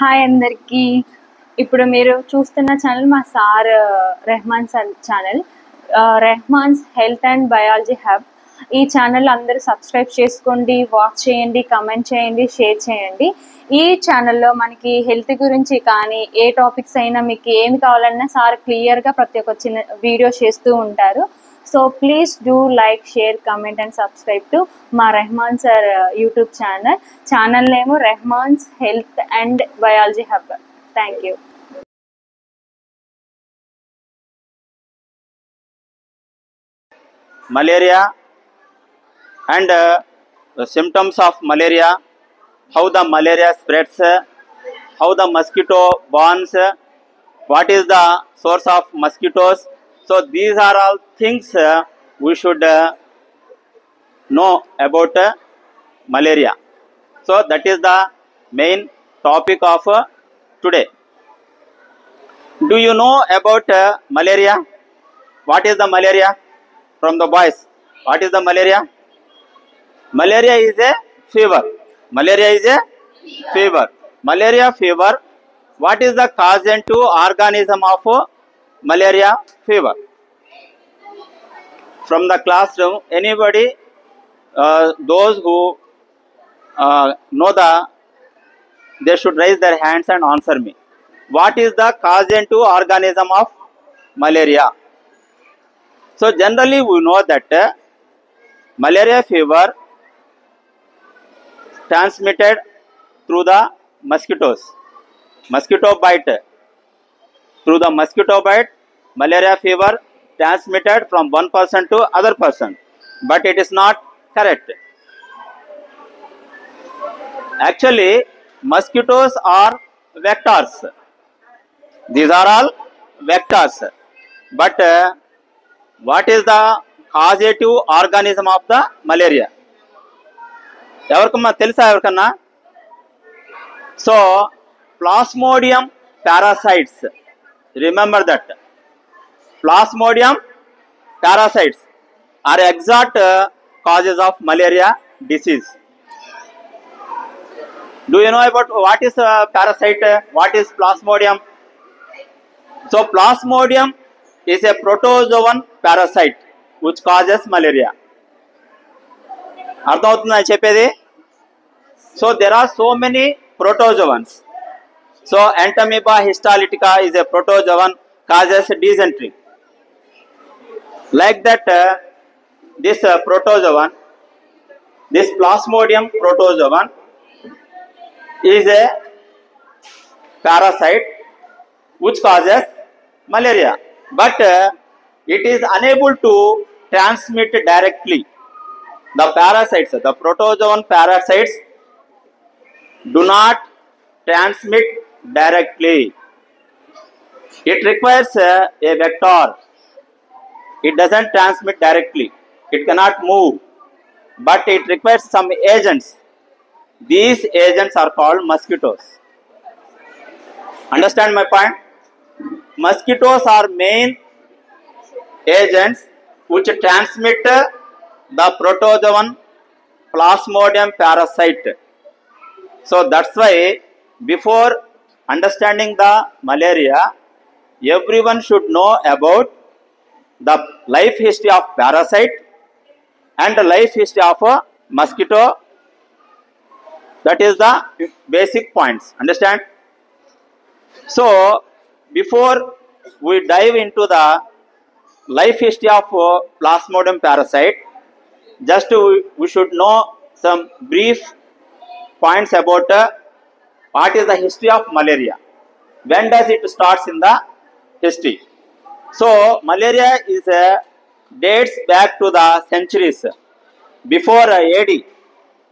Hi అందరికీ. ఇప్పుడు మీరు చూస్తున్న ఛానల్ మా sir Rahman sir channel, Rahman's health and biology hub. ఈ ఛానల్ అందరూ సబ్స్క్రైబ్ చేసుకోండి, వాచ్ చేయండి, కమెంట్ చేయండి, షేర్ చేయండి. ఈ ఛానల్లో మనకి హెల్త్ గురించి కానీ ఏ టాపిక్స్ అయినా మీకు ఏమి కావాలన్నా సార్ క్లియర్గా ప్రతి ఒక్క చిన్న వీడియో చేస్తూ ఉంటారు. So please do like, share, comment and subscribe to మా Rehman sir YouTube channel. Channel name Rehman's health and biology hub. Thank you. Malaria and the symptoms of malaria, how the malaria spreads, how the mosquito borns, what is the source of mosquitoes. So these are all things we should know about malaria. So that is the main topic of today. Do you know about malaria? What is the malaria? From the boys, what is the malaria? Malaria is a fever. Malaria is a fever. Malaria fever. What is the cause and organism of malaria fever? From the classroom, anybody, those who know they should raise their hands and answer me. What is the cause and organism of malaria? So generally we know that malaria fever transmitted through the mosquitoes. Mosquito bite. Through the mosquito bite, malaria fever transmitted from one person to other person. But it is not correct. Actually, mosquitoes are vectors. These are all vectors. But what is the causative organism of the malaria? ఎవరికమ్మా తెలుసా ఎవరికన్నా? So plasmodium parasites, remember that plasmodium parasites are exact causes of malaria disease. Do you know about what is parasite? What is plasmodium? So plasmodium is a protozoan parasite which causes malaria. అర్థమవుతుందని చెప్పేది? So there are so many protozoans. So Entamoeba histolytica is a protozoan, causes dysentery. Like that, this protozoan, this plasmodium protozoan is a parasite which causes malaria, but it is unable to transmit directly. The parasites, the protozoan parasites do not transmit directly. It requires a vector. It doesn't transmit directly. It cannot move, but it requires some agents. These agents are called mosquitoes. Understand my point? Mosquitoes are main agents which transmit the protozoan plasmodium parasite. So that's why before understanding the malaria, everyone should know about the life history of parasite and the life history of a mosquito. That is the basic points. Understand? So before we dive into the life history of plasmodium parasite, just we should know some brief points about what is the history of malaria. When does it starts in the history? So malaria is dates back to the centuries. Before AD,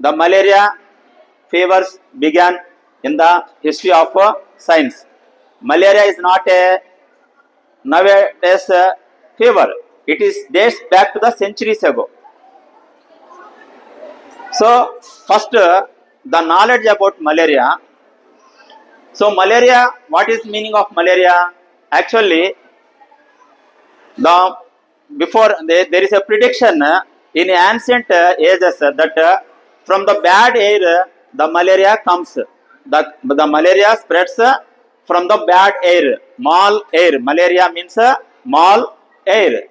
the malaria fevers began in the history of science. Malaria is not a nowadays fever. It is dates back to the centuries ago. So first the knowledge about malaria. So malaria, what is meaning of malaria? Actually, before there is a prediction in ancient ages that from the bad air the malaria comes. the malaria spreads from the bad air. Mal air. Malaria means mal air.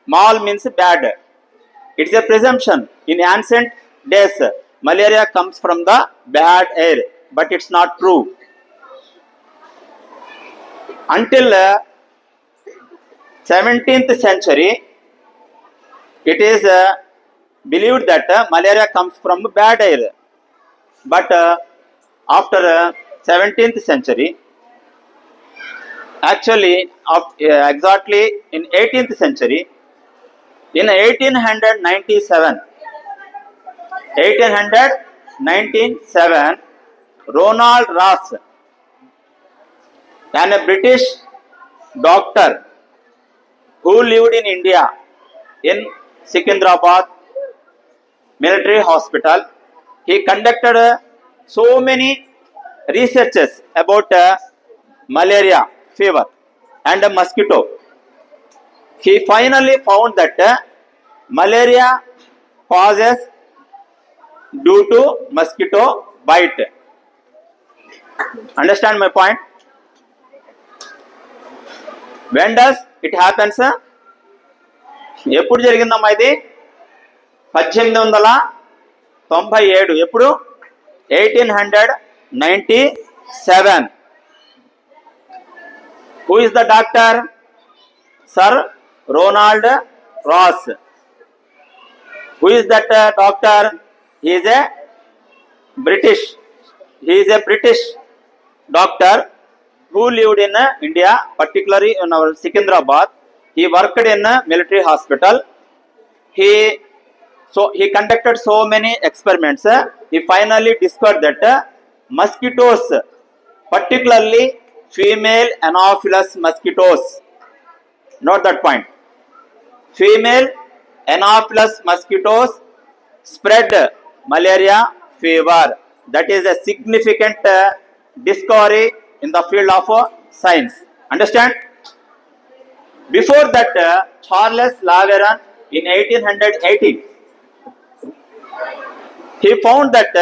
Mal means bad. It is a presumption. In ancient days, malaria comes from the bad air, but it's not true. Until 17th century, it is believed that malaria comes from bad air. But after 17th century, actually exactly in 18th century, in 1897, Ronald Ross, a British doctor who lived in India in Secunderabad military hospital, he conducted so many researches about malaria, fever and mosquito. He finally found that malaria causes due to mosquito bite. Understand my point? When does it happens? ఎప్పుడు జరిగిందమ్మా ఇది? 1897. ఎప్పుడు? 1897. Who is the doctor? Sir Ronald Ross. Who is that doctor? He is a British. He is a British doctor who lived in India, particularly in our Secunderabad. He worked in a military hospital. He conducted so many experiments. He finally discovered that mosquitoes, particularly female Anopheles mosquitoes, note that point. Female Anopheles mosquitoes spread malaria fever. That is a significant discovery in the field of science. Understand? Before that, Charles Laveran in 1880, he found that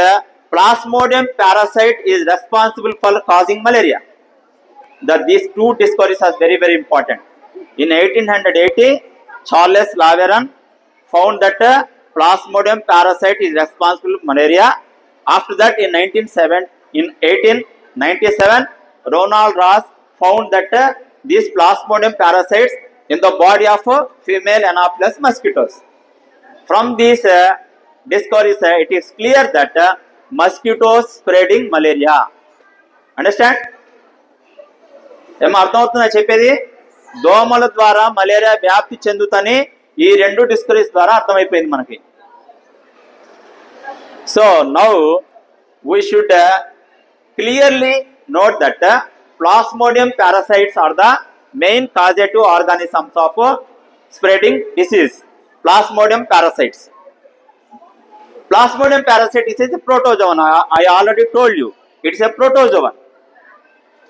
Plasmodium parasite is responsible for causing malaria. These two discoveries are very, very important. In 1880, Charles Laveran found that Plasmodium parasite is responsible for malaria. After that, in 1897, Ronald Ross found that these Plasmodium parasites in the body of female Anopheles mosquitoes. From these discoveries, it is clear that mosquitoes spreading malaria. Understand? ఏమో అర్థమవుతుందా చెప్పేది? దోమల ద్వారా malaria వ్యాప్తి చెందుతని ఈ రెండు discoveries ద్వారా అర్థమైపోయింది మనకి. So now we should clearly note that Plasmodium parasites are the main causative organisms of spreading disease. Plasmodium parasites. Plasmodium parasite is a protozoan. I already told you. It is a protozoan.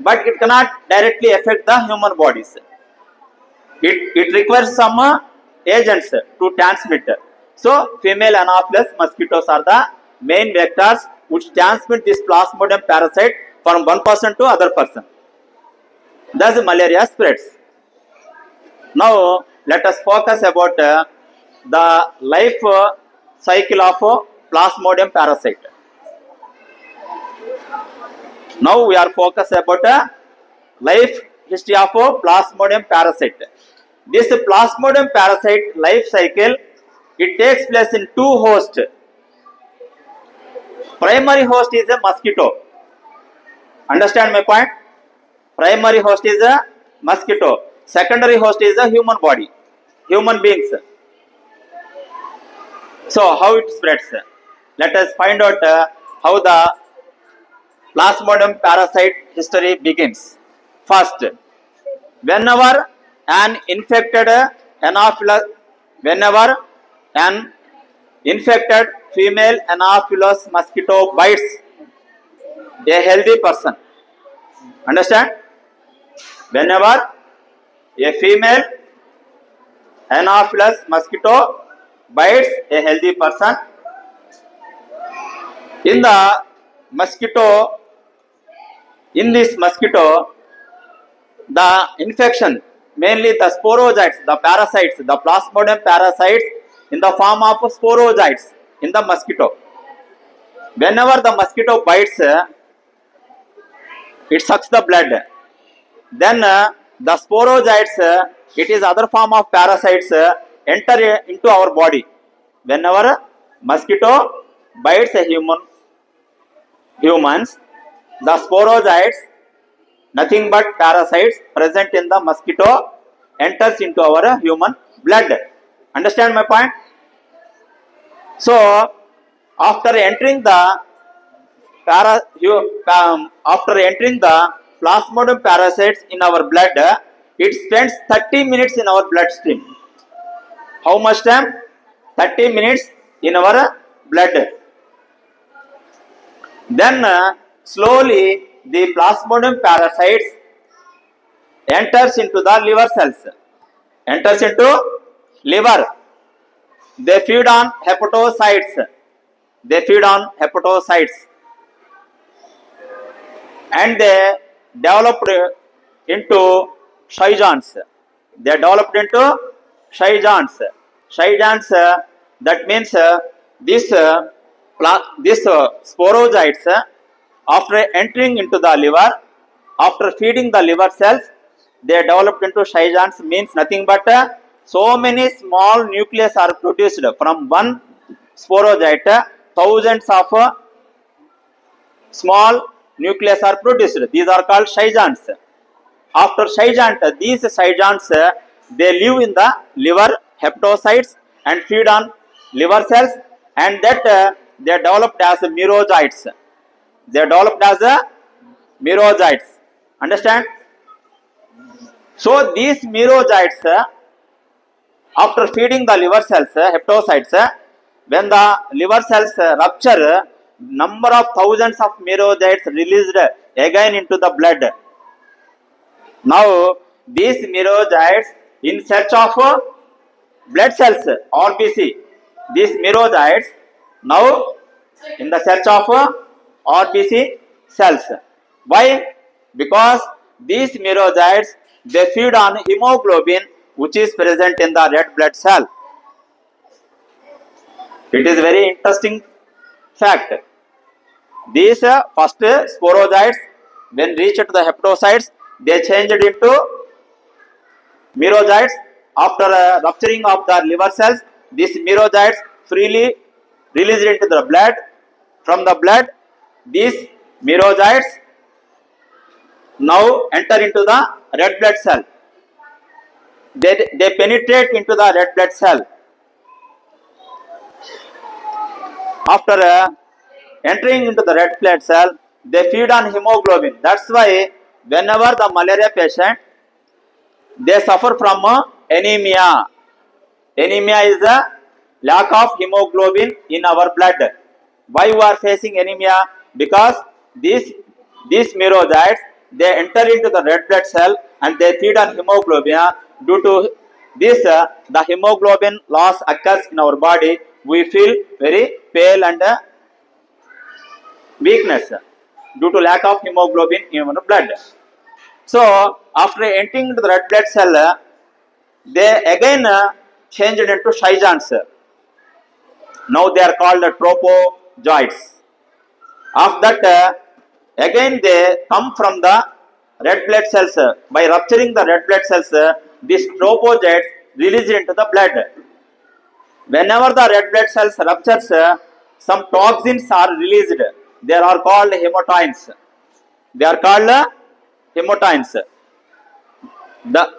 But it cannot directly affect the human bodies. It requires some agents to transmit. So, female Anopheles mosquitoes are the main vectors which transmit this Plasmodium parasite from one person to other person. Thus, malaria spreads. Now, let us focus about the life cycle of Plasmodium parasite. Now, we are focused about life history of Plasmodium parasite. This Plasmodium parasite life cycle, it takes place in two hosts. Primary host is a mosquito. Understand my point? Primary host is a mosquito. Secondary host is a human body, human beings. So, how it spreads? Let us find out how the Plasmodium parasite history begins. First, whenever an infected female Anopheles mosquito bites a healthy person. Understand? Whenever a female Anopheles mosquito bites a healthy person, in the mosquito In this mosquito, the infection, mainly the sporozoites, the parasites, the Plasmodium parasites in the form of sporozoites in the mosquito. Whenever the mosquito bites, it sucks the blood. Then the sporozoites, it is other form of parasites, enter into our body. Whenever mosquito bites a humans, the sporozoites, nothing but parasites present in the mosquito, enters into our human blood. Understand my point? So after entering the Plasmodium parasites in our blood, it spends 30 minutes in our bloodstream. How much time? 30 minutes in our blood. Then slowly the Plasmodium parasites enters into the liver cells. Enters into liver. They feed on hepatocytes. And they developed into Schizons. That means this sporozoites, after entering into the liver, after feeding the liver cells, they developed into Schizons. Means nothing but so many small nucleus are produced from one sporozoite. Thousands of small nucleus are produced. These are called Schizons. After Schizont, these Schizons, they live in the liver hepatocytes and feed on liver cells, and that they developed as merozoites. Understand? So these merozoites, after feeding the liver cells, hepatocytes, when the liver cells rupture, number of thousands of merozoites released again into the blood. Now these merozoites, in search of blood cells, RBC, these merozoites now in the search of RBC cells. Why? Because these merozoites, they feed on hemoglobin, which is present in the red blood cell. It is very interesting fact. These first sporozoites, when reached to the hepatocytes, they changed into merozoites. After rupturing of the liver cells, these merozoites freely released into the blood. From the blood, these merozoites now enter into the red blood cell. They penetrate into the red blood cell. After entering into the red blood cell, they feed on hemoglobin. That's why whenever the malaria patient, they suffer from anemia. Anemia is the lack of hemoglobin in our blood. Why we are facing anemia? Because these merozoites, they enter into the red blood cell and they feed on hemoglobin. Due to this, the hemoglobin loss occurs in our body. We feel very pale and weakness due to lack of hemoglobin in our blood. So after entering into the red blood cell, they again changed into Schizons. Now they are called tropozoites. After that, again they come from the red blood cells. By rupturing the red blood cells, these tropozoites released into the blood. Whenever the red blood cells ruptures, some toxins are released. They are called hematoins.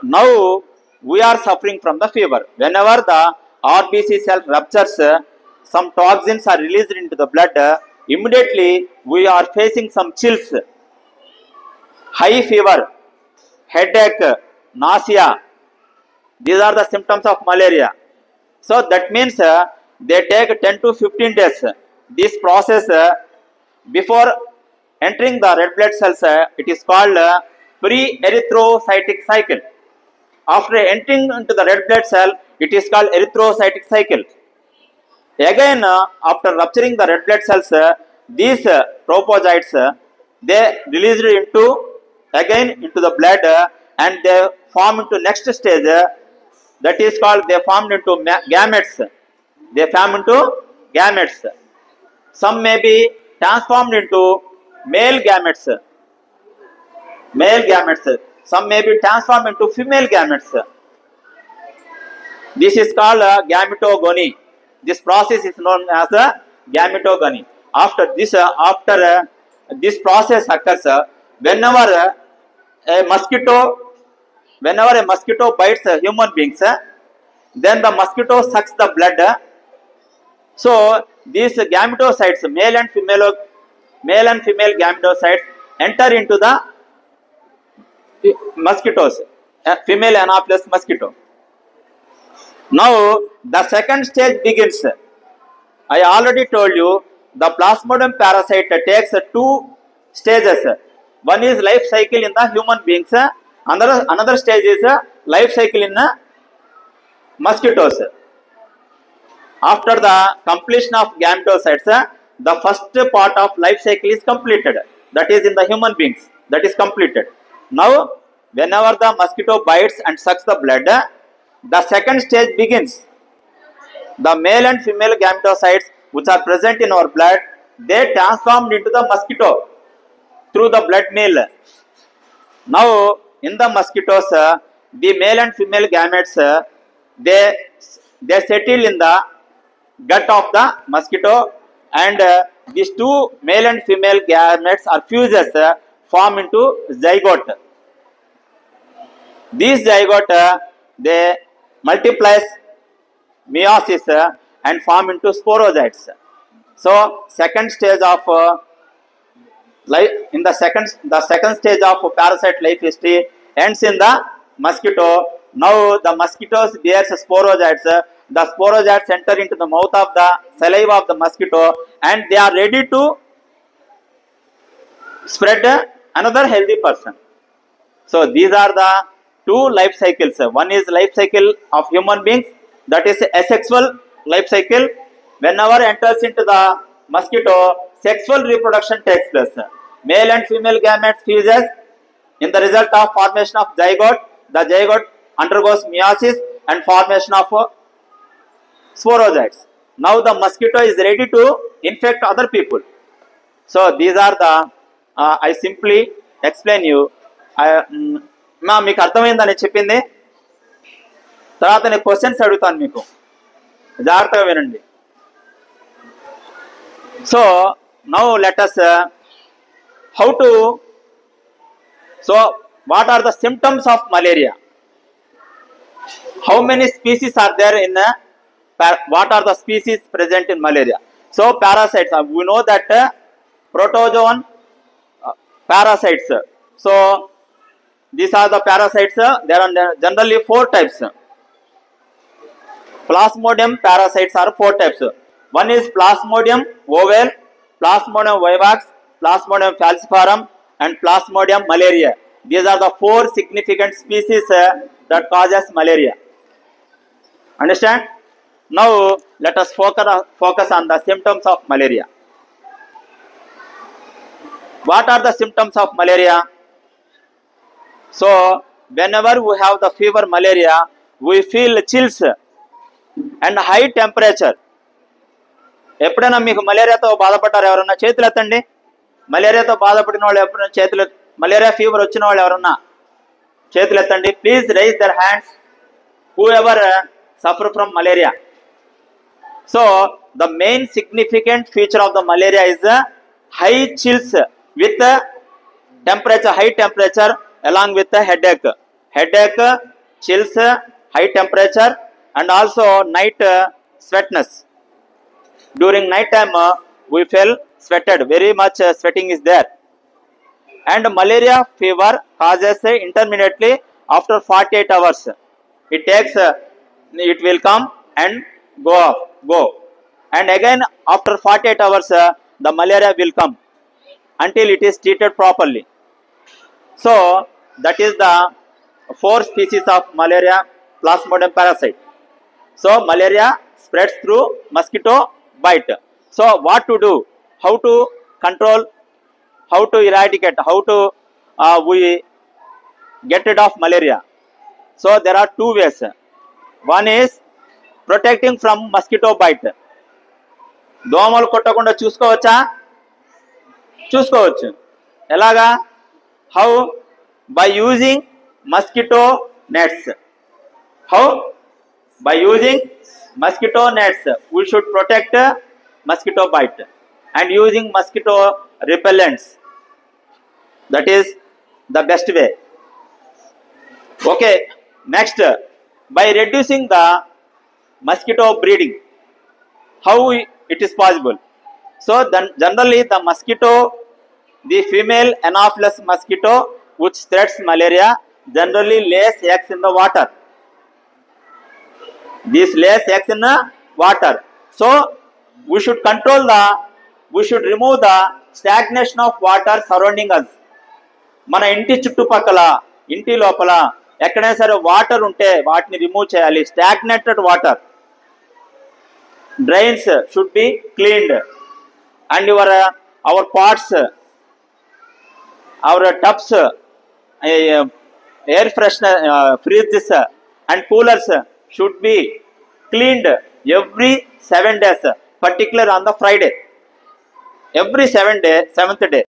Now we are suffering from the fever. Whenever the RBC cell ruptures, some toxins are released into the blood. Immediately we are facing some chills, high fever, headache, nausea. These are the symptoms of malaria. So that means they take 10 to 15 days. This process before entering the red blood cells, it is called pre-erythrocytic cycle. After entering into the red blood cell, it is called erythrocytic cycle. Again, after rupturing the red blood cells, these tropozoites, they released into again into the blood, and they form into next stage, that is called, they formed into gametes. They form into gametes. Some may be transformed into male gametes. Male gametes. Some may be transformed into female gametes. This is called gametogony. This process is known as gametogony. After this process occurs, whenever a mosquito bites human beings, then the mosquito sucks the blood. So these gametocytes, male and female gametocytes, enter into the mosquitoes, female Anopheles mosquito. Now the second stage begins. I already told you the Plasmodium parasite takes 2 stages. One is life cycle in the human beings. Another stage is life cycle in mosquitoes. After the completion of gametocytes, the first part of life cycle is completed. That is in the human beings. That is completed. Now, whenever the mosquito bites and sucks the blood, the second stage begins. The male and female gametocytes which are present in our blood, they transformed into the mosquito through the blood meal. Now, in the mosquitoes, the male and female gametes, they settle in the gut of the mosquito, and these 2 male and female gametes or fuses form into zygote. These zygote, they multiplies meiosis and form into sporozoites. So second stage of life, in the second stage of parasite life history ends in the mosquito. Now the mosquitoes bears sporozoites. The sporozoites enter into the mouth of the saliva of the mosquito, and they are ready to spread another healthy person. So these are the 2 life cycles. One is life cycle of human beings, that is asexual life cycle. Whenever enters into the mosquito, sexual reproduction takes place. Male and female gametes fuses. In the result of formation of zygote, the zygote undergoes meiosis and formation of sporozoites. Now the mosquito is ready to infect other people. So these are the I simply explain you. మీకు అర్థమైందని చెప్పింది. తర్వాత నేను questions అడుగుతాను, మీకు జాగ్రత్తగా వినండి. So now let us how to, so what are the symptoms of malaria? How many species are there in what are the species present in malaria? So parasites, we know that protozoan parasites. So these are the parasites. There are generally 4 types. Plasmodium parasites are 4 types. One is Plasmodium ovale, Plasmodium vivax, Plasmodium falciparum, and Plasmodium malaria. These are the 4 significant species that causes malaria. Understand? Now let us focus on the symptoms of malaria. What are the symptoms of malaria? So whenever we have the fever malaria, we feel chills and high temperature. ఎప్పుడైనా మీకు మలేరియాతో బాధపడ్డారు ఎవరన్నా? చేతులు ఎత్తండి. మలేరియాతో బాధపడిన వాళ్ళు ఎప్పుడైనా చేతులు, మలేరియా ఫీవర్ వచ్చిన వాళ్ళు ఎవరన్నా చేతులు ఎత్తండి. Please raise their hands whoever suffer from malaria. So the main significant feature of the malaria is high chills with temperature, high temperature along with the headache, chills, high temperature, and also night sweatness. During night time we feel sweated, very much sweating is there. And malaria fever causes intermittently after 48 hours. It takes, it will come and go, and again after 48 hours the malaria will come until it is treated properly. So that is the 4 species of malaria Plasmodium parasite. So malaria spreads through mosquito bite. So what to do? How to control? how to eradicate, how to we get rid of malaria. So there are two ways. One is protecting from mosquito bite. దోమలు కొట్టకుండా చూసుకోవచ్చా? చూసుకోవచ్చు. ఎలాగా? How? By using mosquito nets. How? By using mosquito nets. We should protect mosquito bite and using mosquito repellents. That is the best way. Okay. Next, by reducing the mosquito breeding. How it is possible? So then generally the mosquito, the female Anopheles mosquito which spreads malaria, generally lays eggs in the water. This lays eggs in the water. So we should remove the stagnation of water surrounding us. మన ఇంటి చుట్టుపక్కల, ఇంటి లోపల ఎక్కడైనా సరే water ఉంటే వాటిని remove చేయాలి. Stagnated water. Drains should be cleaned, and our pots, our tubs, air freshener, fridges and coolers should be cleaned every 7 days, particularly on the Friday. Every 7th day.